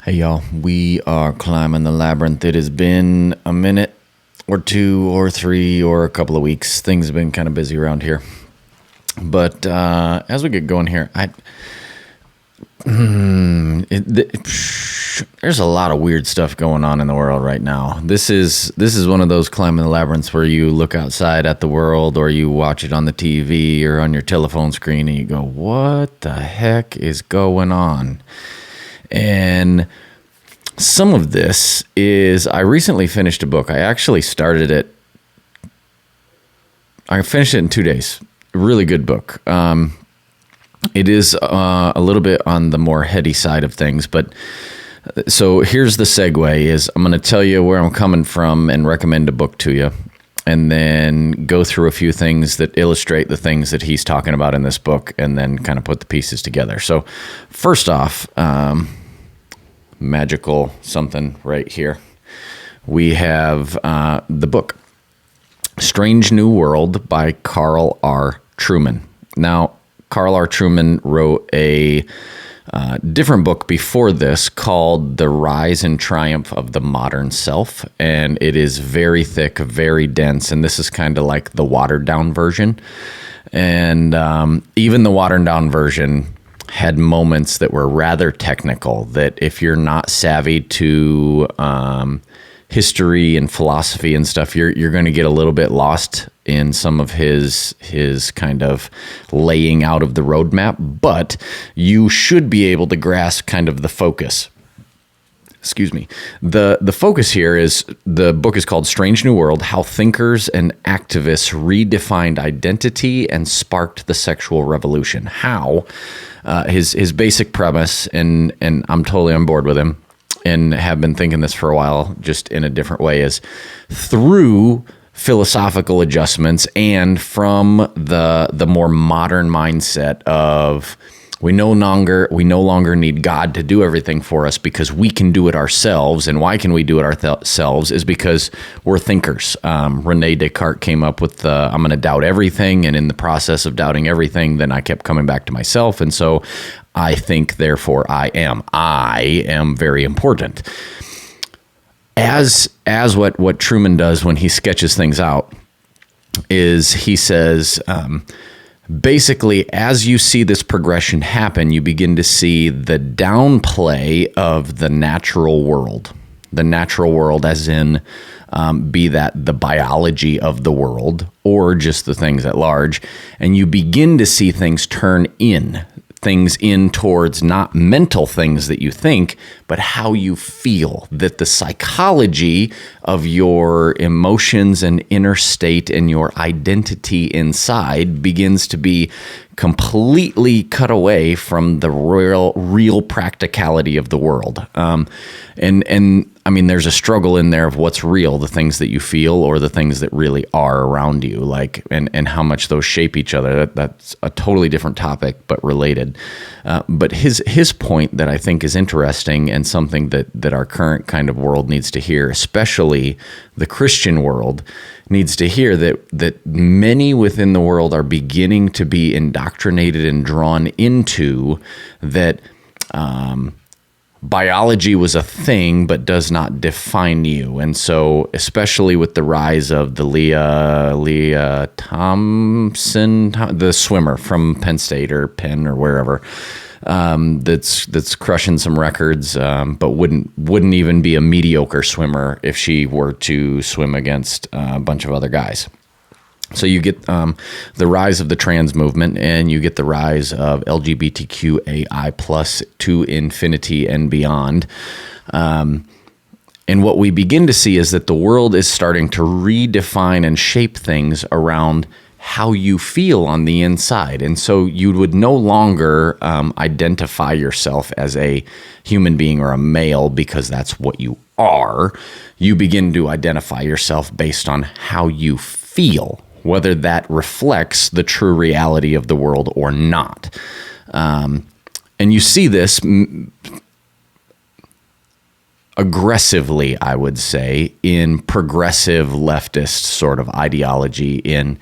Hey y'all, we are climbing the labyrinth. It has been a minute or two or three or a couple of weeks. Things have been kind of busy around here. But as we get going here, there's a lot of weird stuff going on in the world right now. This is one of those climbing the labyrinths where you look outside at the world or you watch it on the TV or on your telephone screen and you go, what the heck is going on? And some of this is, I recently finished a book. I actually started it. I finished it in 2 days. Really good book. It is a little bit on the more heady side of things, but so here's the segue is I'm going to tell you where I'm coming from and recommend a book to you, and then go through a few things that illustrate the things that he's talking about in this book, and then kind of put the pieces together. So first off, magical something right here. We have the book Strange New World by Carl R. Trueman. Now, Carl R. Trueman wrote a different book before this called The Rise and Triumph of the Modern Self, and it is very thick, very dense, and this is kind of like the watered down version. And even the watered down version had moments that were rather technical, that if you're not savvy to history and philosophy and stuff, you're going to get a little bit lost in some of his kind of laying out of the roadmap, but you should be able to grasp kind of the focus. Excuse me. The focus here is, the book is called Strange New World: How Thinkers and Activists Redefined Identity and Sparked the Sexual Revolution. How his basic premise, and I'm totally on board with him and have been thinking this for a while, just in a different way, is through philosophical adjustments and from the more modern mindset of we no longer need God to do everything for us because we can do it ourselves. And why can we do it ourselves is because we're thinkers. Rene Descartes came up with I'm going to doubt everything. And in the process of doubting everything, then I kept coming back to myself. And so I think, therefore I am. I am very important. As what Trueman does when he sketches things out is he says, basically, as you see this progression happen, you begin to see the downplay of the natural world. The natural world as in, be that the biology of the world or just the things at large. And you begin to see things turn in towards not mental things that you think, but how you feel, that the psychology of your emotions and inner state and your identity inside begins to be completely cut away from the real practicality of the world. And I mean, there's a struggle in there of what's real, the things that you feel or the things that really are around you, like, and how much those shape each other. That's a totally different topic, but related. But his point that I think is interesting and something that our current kind of world needs to hear, especially the Christian world, needs to hear that many within the world are beginning to be indoctrinated and drawn into that biology was a thing, but does not define you. And so, especially with the rise of the Leah Thompson, the swimmer from Penn State or Penn or wherever, that's crushing some records, but wouldn't even be a mediocre swimmer if she were to swim against a bunch of other guys. So you get the rise of the trans movement, and you get the rise of LGBTQAI plus to infinity and beyond. And what we begin to see is that the world is starting to redefine and shape things around how you feel on the inside. And so you would no longer identify yourself as a human being or a male because that's what you are. You begin to identify yourself based on how you feel, whether that reflects the true reality of the world or not. And you see this aggressively, I would say, in progressive leftist sort of ideology in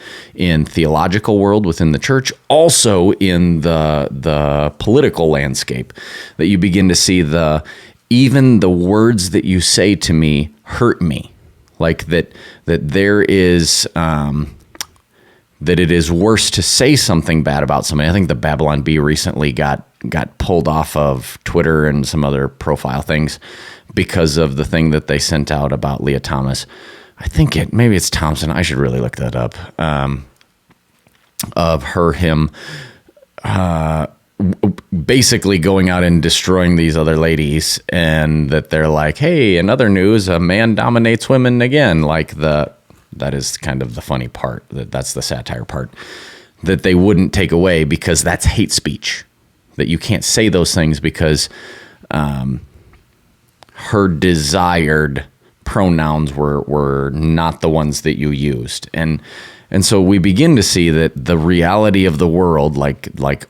theological world within the church, also in the political landscape, that you begin to see the even the words that you say to me hurt me. Like that there is, that it is worse to say something bad about somebody. I think the Babylon Bee recently got pulled off of Twitter and some other profile things because of the thing that they sent out about Leah Thomas. I think maybe it's Thompson. I should really look that up. Of him basically going out and destroying these other ladies, and that they're like, hey, in other news, a man dominates women again. Like that is kind of the funny part. That's the satire part that they wouldn't take away because that's hate speech. That you can't say those things because her desired pronouns were not the ones that you used. And so we begin to see that the reality of the world, like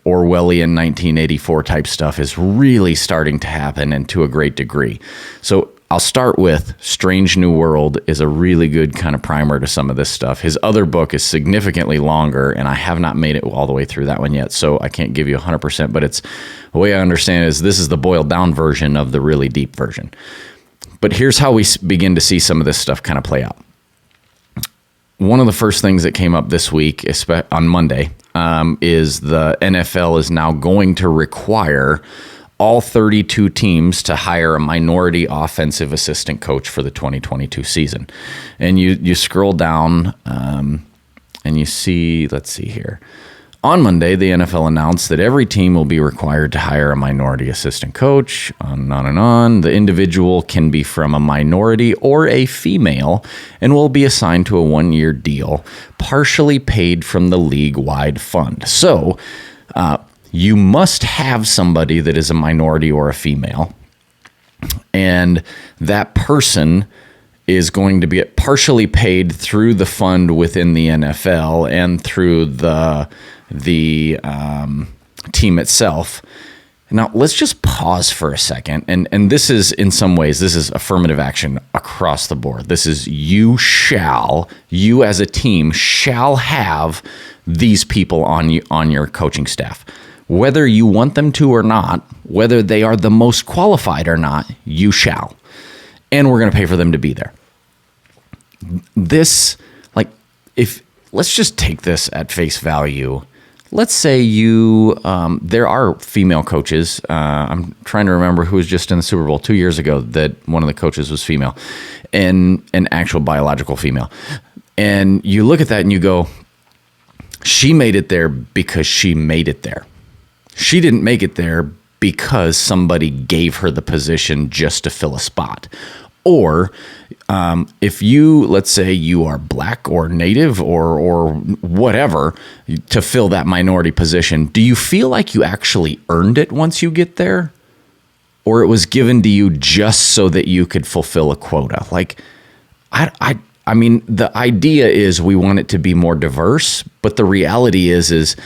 Orwellian 1984 type stuff, is really starting to happen, and to a great degree. So I'll start with Strange New World is a really good kind of primer to some of this stuff. His other book is significantly longer, and I have not made it all the way through that one yet, so I can't give you 100%, but it's the way I understand it is this is the boiled down version of the really deep version. But here's how we begin to see some of this stuff kind of play out. One of the first things that came up this week on Monday is the NFL is now going to require all 32 teams to hire a minority offensive assistant coach for the 2022 season. And you scroll down and you see, let's see here. On Monday, the NFL announced that every team will be required to hire a minority assistant coach, on and on. The individual can be from a minority or a female and will be assigned to a 1-year deal, partially paid from the league-wide fund. So you must have somebody that is a minority or a female, and that person is going to be partially paid through the fund within the NFL and through the team itself. Now, let's just pause for a second. And this is, in some ways, this is affirmative action across the board. This is you as a team shall have these people on your coaching staff. Whether you want them to or not, whether they are the most qualified or not, you shall. And we're going to pay for them to be there. This, let's just take this at face value. Let's say there are female coaches. I'm trying to remember who was just in the Super Bowl 2 years ago that one of the coaches was female, and an actual biological female. And you look at that and you go, she made it there because she made it there. She didn't make it there because somebody gave her the position just to fill a spot. Or if let's say you are black or native or whatever to fill that minority position, do you feel like you actually earned it once you get there? Or it was given to you just so that you could fulfill a quota? I mean, the idea is we want it to be more diverse, but the reality is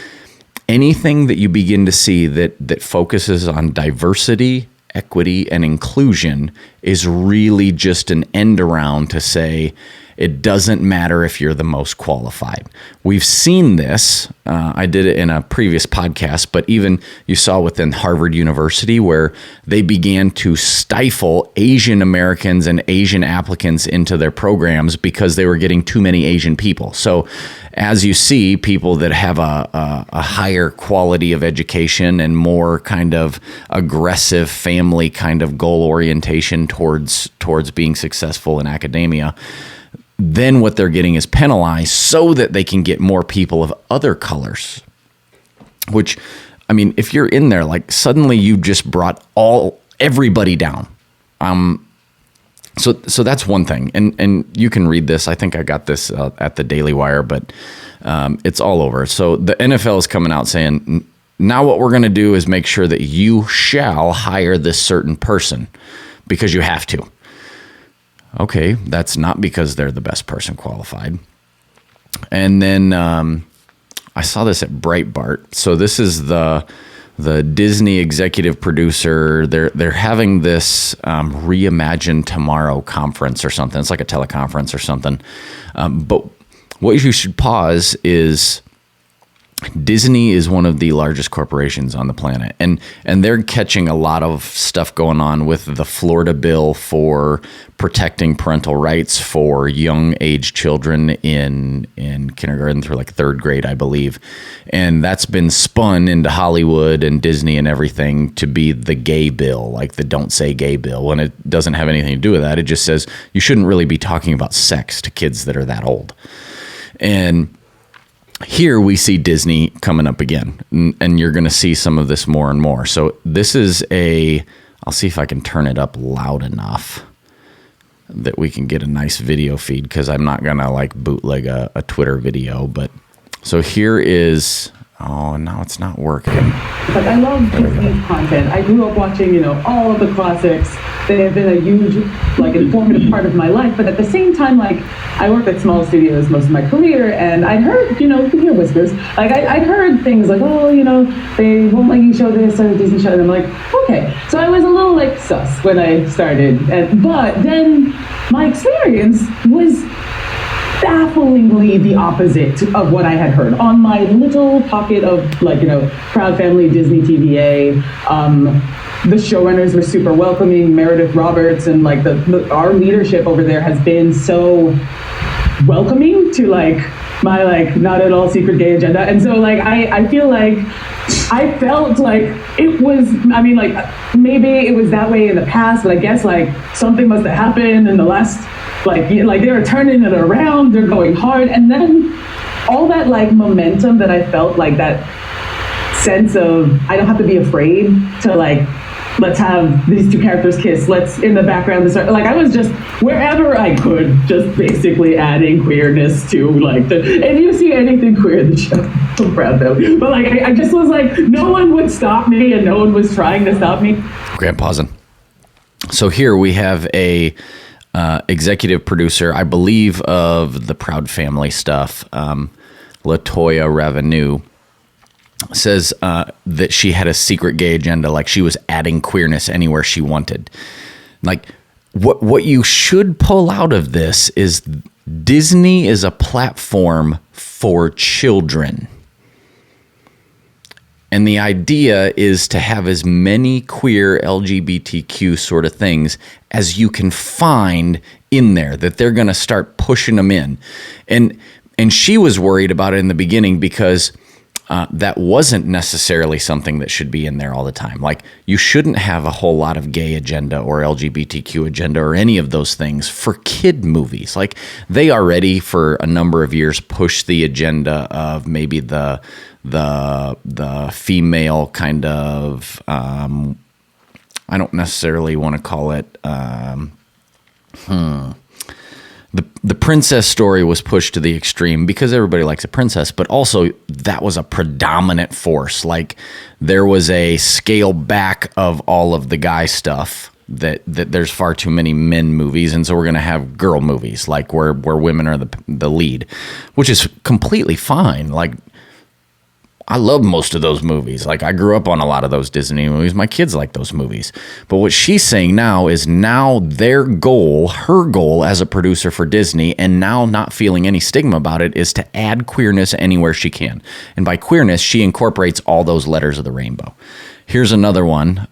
anything that you begin to see that focuses on diversity, equity, and inclusion is really just an end around to say it doesn't matter if you're the most qualified. We've seen this. I did it in a previous podcast, but even you saw within Harvard University where they began to stifle Asian Americans and Asian applicants into their programs because they were getting too many Asian people. So as you see people that have a higher quality of education and more kind of aggressive family kind of goal orientation towards being successful in academia, then what they're getting is penalized so that they can get more people of other colors. Which, I mean, if you're in there, suddenly you just brought everybody down. So that's one thing, and you can read this. I think I got this at the Daily Wire, but it's all over. So the NFL is coming out saying, now what we're going to do is make sure that you shall hire this certain person because you have to. Okay, that's not because they're the best person qualified. And then I saw this at Breitbart. So this is the Disney executive producer. They're having this Reimagine Tomorrow conference or something. It's like a teleconference or something. But what you should pause is Disney is one of the largest corporations on the planet, and they're catching a lot of stuff going on with the Florida bill for protecting parental rights for young age children in kindergarten through like third grade, I believe. And that's been spun into Hollywood and Disney and everything to be the gay bill, like the don't say gay bill, when it doesn't have anything to do with that. It just says you shouldn't really be talking about sex to kids that are that old. And here we see Disney coming up again, and you're going to see some of this more and more. So this is I'll see if I can turn it up loud enough that we can get a nice video feed, because I'm not going to like bootleg a Twitter video. But so here is, oh, now it's not working. Like, I love Disney's content. I grew up watching, all of the classics. They have been a huge, informative part of my life. But at the same time, I worked at small studios most of my career, and I'd heard, you can hear whispers. I'd heard things like, oh, they won't let you show this on a Disney show. And I'm like, okay. So I was a little, sus when I started. But then my experience was bafflingly the opposite of what I had heard. On my little pocket of Proud Family Disney TVA, the showrunners were super welcoming. Meredith Roberts and our leadership over there has been so welcoming to my not at all secret gay agenda. And so I feel like I felt like it was, maybe it was that way in the past, but I guess something must have happened in the last, they were turning it around, they're going hard. And then all that momentum that I felt, that sense of, I don't have to be afraid to let's have these two characters kiss, let's in the background start, I was just wherever I could, just basically adding queerness to if you see anything queer in the show, I'm proud of it. But I just was no one would stop me, and no one was trying to stop me. Okay, I'm pausing. So here we have a executive producer, I believe, of the Proud Family stuff, LaToya Revenue, says that she had a secret gay agenda, she was adding queerness anywhere she wanted. What you should pull out of this is Disney is a platform for children. And the idea is to have as many queer LGBTQ sort of things as you can find in there, that they're going to start pushing them in. And she was worried about it in the beginning because that wasn't necessarily something that should be in there all the time. You shouldn't have a whole lot of gay agenda or LGBTQ agenda or any of those things for kid movies. They already for a number of years pushed the agenda of maybe the female kind of, I don't necessarily want to call it, The princess story was pushed to the extreme because everybody likes a princess, but also that was a predominant force. There was a scale back of all of the guy stuff, that there's far too many men movies, and so we're going to have girl movies where women are the lead, which is completely fine. I love most of those movies. I grew up on a lot of those Disney movies. My kids like those movies. But what she's saying now is her goal as a producer for Disney, and now not feeling any stigma about it, is to add queerness anywhere she can. And by queerness, she incorporates all those letters of the rainbow. Here's another one.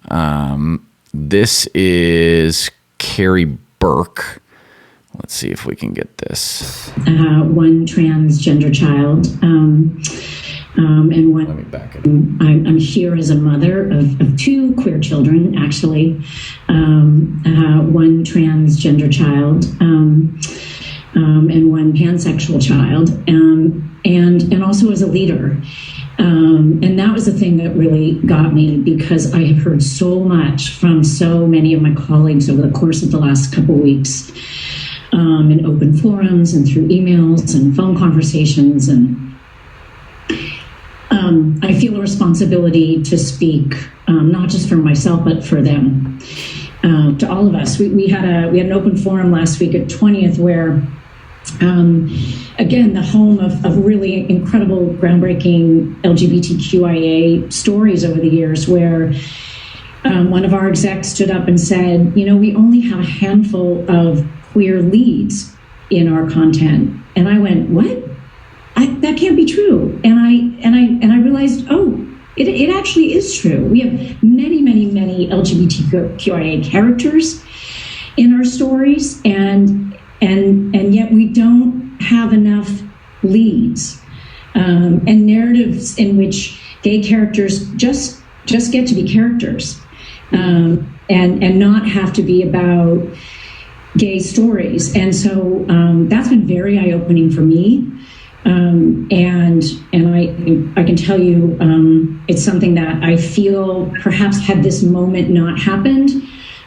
This is Carrie Burke. Let's see if we can get this. One transgender child. And one, let me back it. I'm here as a mother of two queer children, actually. One transgender child, and one pansexual child, and also as a leader. And that was the thing that really got me, because I have heard so much from so many of my colleagues over the course of the last couple of weeks, in open forums and through emails and phone conversations, and I feel a responsibility to speak, not just for myself, but for them, to all of us. We had an open forum last week at 20th where, again, the home of really incredible, groundbreaking LGBTQIA stories over the years, where one of our execs stood up and said, we only have a handful of queer leads in our content. And I went, what? that can't be true. And I realized, oh, it actually is true. We have many, many, many LGBTQIA characters in our stories, and yet we don't have enough leads and narratives in which gay characters just get to be characters, and not have to be about gay stories. And so that's been very eye-opening for me. And I can tell you, it's something that I feel perhaps had this moment not happened,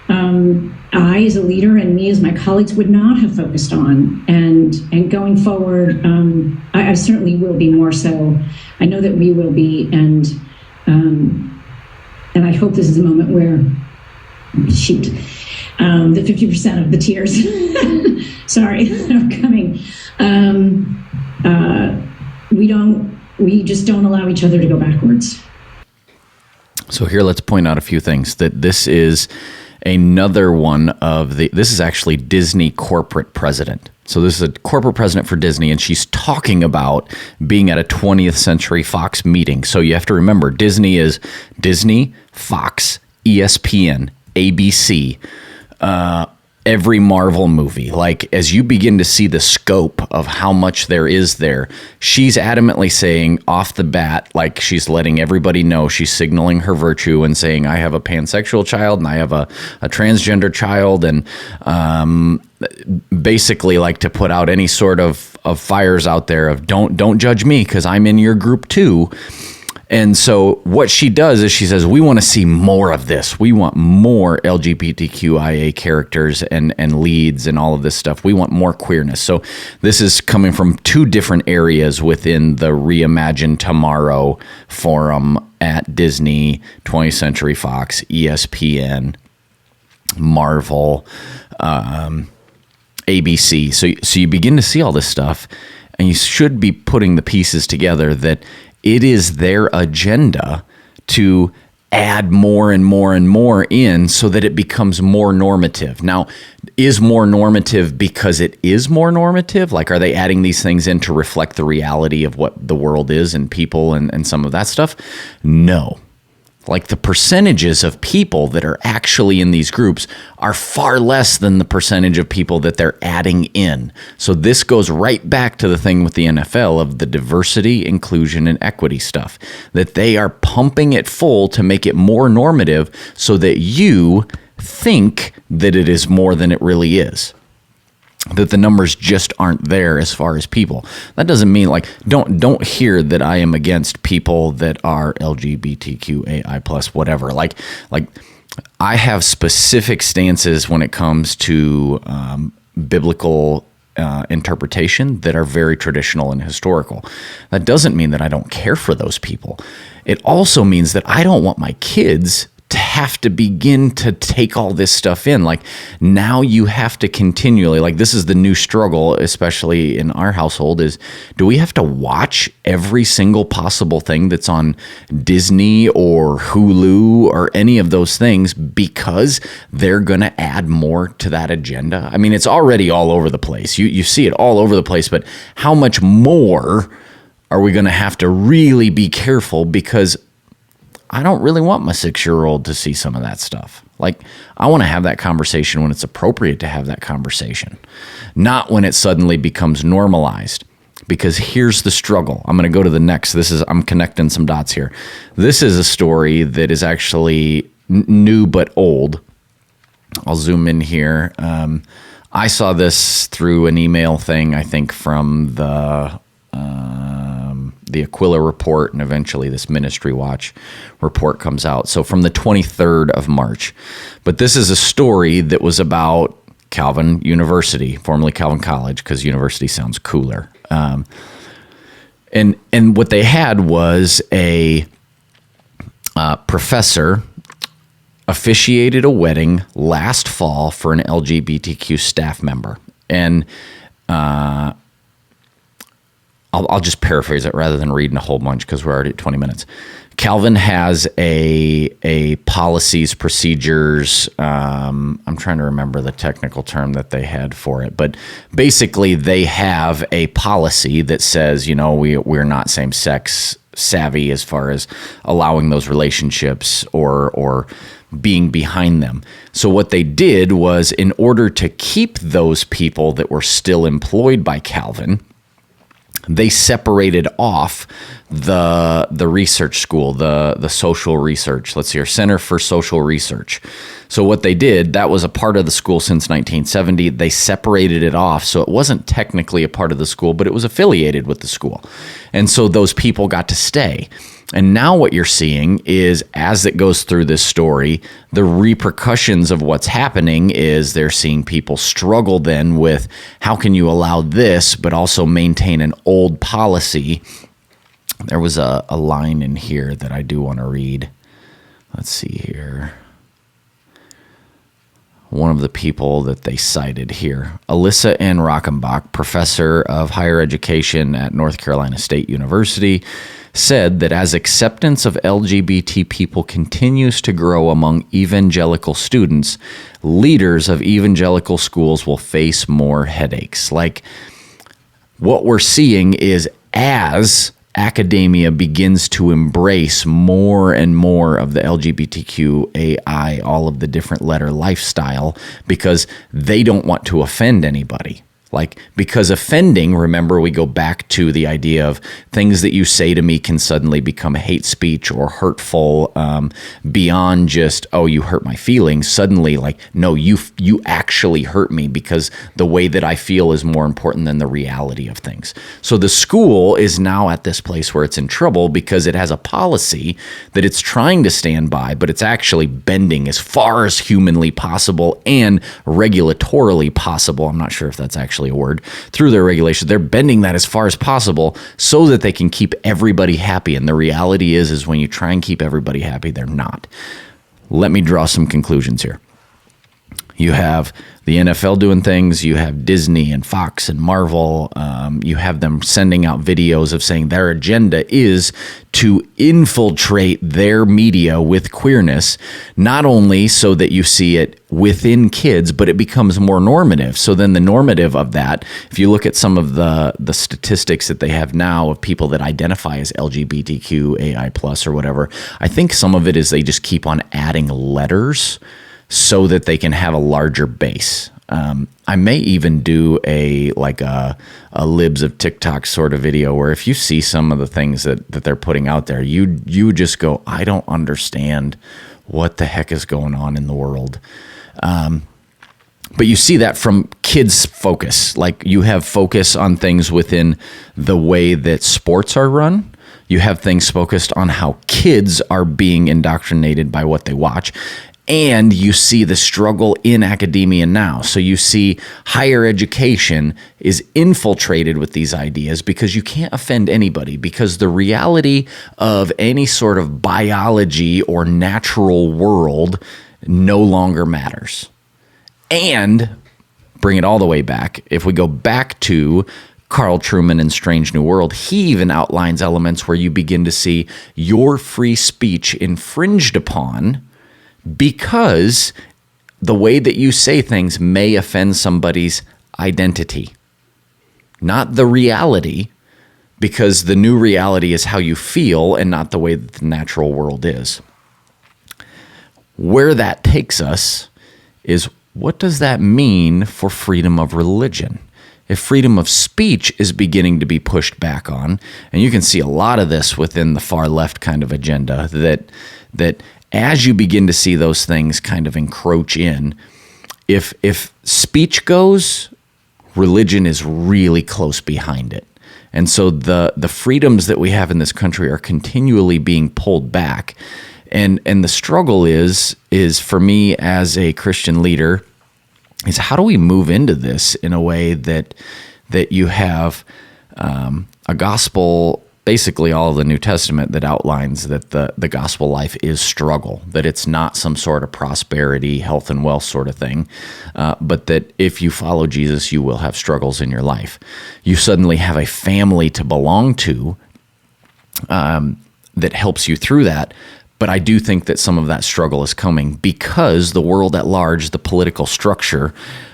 I as a leader and me as my colleagues would not have focused on. And going forward, I certainly will be more so. I know that we will be, and I hope this is a moment where, the 50% of the tears, sorry, are coming. We just don't allow each other to go backwards. So here, let's point out a few things. That this is another one of this is actually Disney corporate president. So this is a corporate president for Disney, and she's talking about being at a 20th Century Fox meeting. So you have to remember, Disney is Disney, Fox, ESPN, ABC, every Marvel movie. Like, as you begin to see the scope of how much there is there, she's adamantly saying off the bat, like, she's letting everybody know, she's signaling her virtue and saying, I have a pansexual child and I have a transgender child, and basically like to put out any sort of fires out there of don't judge me because I'm in your group too. And so what she does is she says, we want to see more of this. We want more LGBTQIA characters and leads and all of this stuff. We want more queerness. So this is coming from two different areas within the Reimagine Tomorrow forum at Disney, 20th Century Fox, ESPN, Marvel, ABC. So you begin to see all this stuff, and you should be putting the pieces together that it is their agenda to add more and more and more in so that it becomes more normative. Now, is more normative because it is more normative? Like, are they adding these things in to reflect the reality of what the world is and people and some of that stuff? No. Like, the percentages of people that are actually in these groups are far less than the percentage of people that they're adding in. So this goes right back to the thing with the NFL of the diversity, inclusion, and equity stuff, that they are pumping it full to make it more normative so that you think that it is more than it really is. That the numbers just aren't there as far as people. That doesn't mean, like, don't hear that I am against people that are LGBTQAI plus whatever. Like I have specific stances when it comes to biblical interpretation that are very traditional and historical. That doesn't mean that I don't care for those people. It also means that I don't want my kids to have to begin to take all this stuff in. Like, now you have to continually, like, this is the new struggle, especially in our household, is do we have to watch every single possible thing that's on Disney or Hulu or any of those things because they're going to add more to that agenda? I mean, it's already all over the place. You see it all over the place, but how much more are we going to have to really be careful? Because I don't really want my 6-year-old to see some of that stuff. Like, I want to have that conversation when it's appropriate to have that conversation, not when it suddenly becomes normalized. Because here's the struggle. I'm going to go to the next. I'm connecting some dots here. This is a story that is actually new but old. I'll zoom in here. I saw this through an email thing, I think, from the Aquila report, and eventually this Ministry Watch report comes out. So from the 23rd of March. But this is a story that was about Calvin University, formerly Calvin College, because university sounds cooler. And what they had was a professor officiated a wedding last fall for an LGBTQ staff member. And I'll just paraphrase it rather than reading a whole bunch because we're already at 20 minutes. Calvin has a policies, procedures. I'm trying to remember the technical term that they had for it, but basically they have a policy that says, we're not same-sex savvy as far as allowing those relationships or being behind them. So what they did was, in order to keep those people that were still employed by Calvin, they separated off the research school, the social research. Let's see here, Center for Social Research. So what they did, that was a part of the school since 1970. They separated it off, so it wasn't technically a part of the school, but it was affiliated with the school. And so those people got to stay. And now what you're seeing is, as it goes through this story, the repercussions of what's happening is they're seeing people struggle then with, how can you allow this but also maintain an old policy? There was a line in here that I do want to read. Let's see here. One of the people that they cited here, Alyssa N. Rockenbach, professor of higher education at North Carolina State University, said that as acceptance of LGBT people continues to grow among evangelical students, leaders of evangelical schools will face more headaches. Like, what we're seeing is, as academia begins to embrace more and more of the LGBTQAI, all of the different letter lifestyle, because they don't want to offend anybody. Because offending, remember, we go back to the idea of things that you say to me can suddenly become hate speech or hurtful, beyond just, oh, you hurt my feelings. Suddenly, no, you actually hurt me, because the way that I feel is more important than the reality of things. So the school is now at this place where it's in trouble because it has a policy that it's trying to stand by, but it's actually bending as far as humanly possible and regulatorily possible. I'm not sure if that's actually a word. Through their regulations, they're bending that as far as possible so that they can keep everybody happy. And the reality is when you try and keep everybody happy, they're not. Let me draw some conclusions here. You have the NFL doing things. You have Disney and Fox and Marvel. You have them sending out videos of saying their agenda is to infiltrate their media with queerness, not only so that you see it within kids, but it becomes more normative. So then the normative of that, if you look at some of the statistics that they have now of people that identify as LGBTQAI plus or whatever, I think some of it is they just keep on adding letters so that they can have a larger base. I may even do a libs of TikTok sort of video where if you see some of the things that they're putting out there, you just go, I don't understand what the heck is going on in the world. But you see that from kids' focus. Like, you have focus on things within the way that sports are run. You have things focused on how kids are being indoctrinated by what they watch. And you see the struggle in academia now. So you see higher education is infiltrated with these ideas because you can't offend anybody, because the reality of any sort of biology or natural world no longer matters. And bring it all the way back, if we go back to Carl Trueman in Strange New World, he even outlines elements where you begin to see your free speech infringed upon because the way that you say things may offend somebody's identity, not the reality, because the new reality is how you feel and not the way that the natural world is. Where that takes us is, what does that mean for freedom of religion? If freedom of speech is beginning to be pushed back on, and you can see a lot of this within the far left kind of agenda, that as you begin to see those things kind of encroach in, if speech goes, religion is really close behind it. And so the freedoms that we have in this country are continually being pulled back. And the struggle is for me as a Christian leader, is how do we move into this in a way that you have a gospel, basically all of the New Testament, that outlines that the gospel life is struggle, that it's not some sort of prosperity, health and wealth sort of thing, but that if you follow Jesus, you will have struggles in your life. You suddenly have a family to belong to that helps you through that. But I do think that some of that struggle is coming because the world at large, the political structure,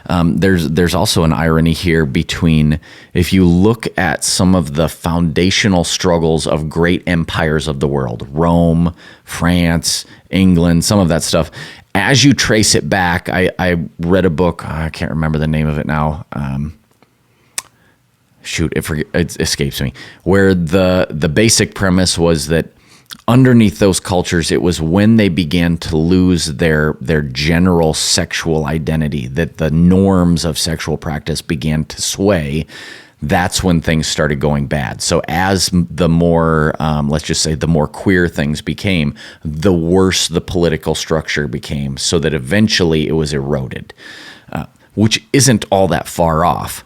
there's also an irony here between, if you look at some of the foundational struggles of great empires of the world, Rome, France, England, some of that stuff, as you trace it back, I read a book, I can't remember the name of it now, it escapes me, where the basic premise was that underneath those cultures, it was when they began to lose their general sexual identity, that the norms of sexual practice began to sway. That's when things started going bad. So as the more, let's just say, the more queer things became, the worse the political structure became, so that eventually it was eroded, which isn't all that far off.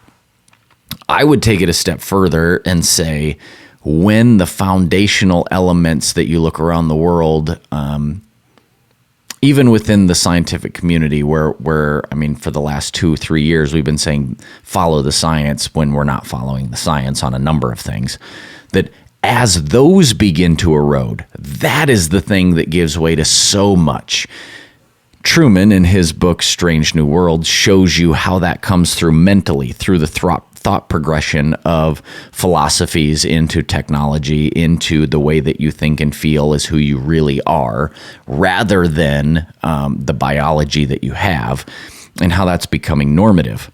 I would take it a step further and say, when the foundational elements that you look around the world, even within the scientific community, where I mean, for the last 2-3 years, we've been saying follow the science when we're not following the science on a number of things, that as those begin to erode, that is the thing that gives way to so much. Trueman, in his book Strange New World, shows you how that comes through mentally, through the thought progression of philosophies into technology, into the way that you think and feel is who you really are, rather than the biology that you have, and how that's becoming normative.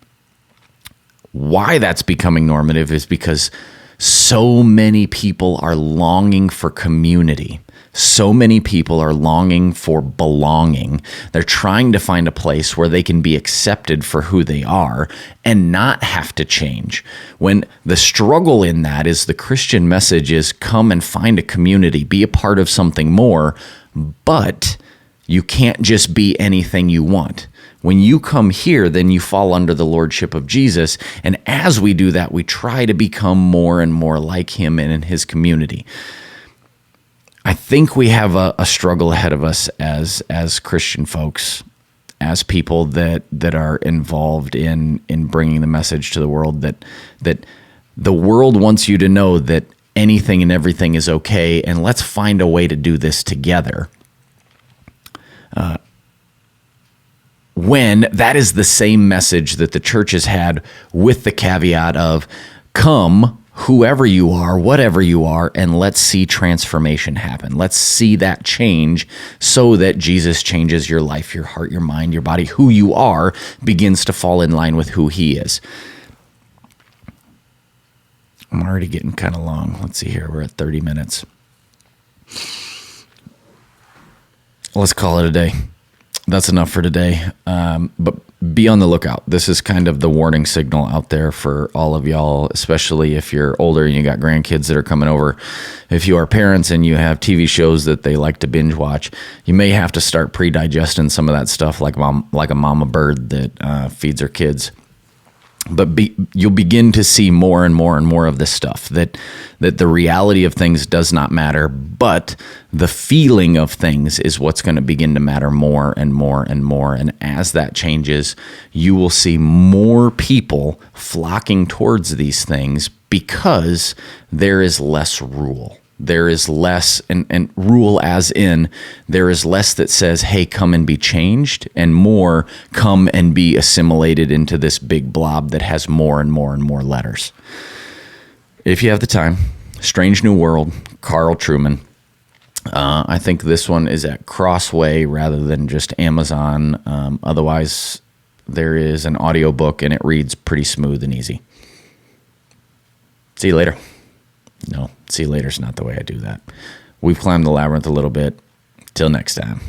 Why that's becoming normative is because so many people are longing for community. So many people are longing for belonging. They're trying to find a place where they can be accepted for who they are and not have to change. When the struggle in that is, the Christian message is, come and find a community, be a part of something more, but you can't just be anything you want. When you come here, then you fall under the lordship of Jesus. And as we do that, we try to become more and more like him and in his community. I think we have a struggle ahead of us as Christian folks, as people that are involved in bringing the message to the world, that the world wants you to know that anything and everything is okay, and let's find a way to do this together. When that is the same message that the church has had, with the caveat of, come, whoever you are, whatever you are, and let's see transformation happen. Let's see that change, so that Jesus changes your life, your heart, your mind, your body. Who you are begins to fall in line with who he is. I'm already getting kind of long. Let's see here. We're at 30 minutes. Let's call it a day. That's enough for today. But be on the lookout. This is kind of the warning signal out there for all of y'all, especially if you're older and you got grandkids that are coming over. If you are parents and you have TV shows that they like to binge watch, you may have to start pre-digesting some of that stuff, like a mama bird that feeds her kids. But you'll begin to see more and more and more of this stuff, that the reality of things does not matter, but the feeling of things is what's going to begin to matter more and more and more. And as that changes, you will see more people flocking towards these things, because there is less rule. There is less, and rule as in, there is less that says, hey, come and be changed, and more, come and be assimilated into this big blob that has more and more and more letters. If you have the time, Strange New World, Carl Trueman. I think this one is at Crossway rather than just Amazon. Otherwise, there is an audiobook, and it reads pretty smooth and easy. See you later. No, see you later is not the way I do that. We've climbed the labyrinth a little bit. Till next time.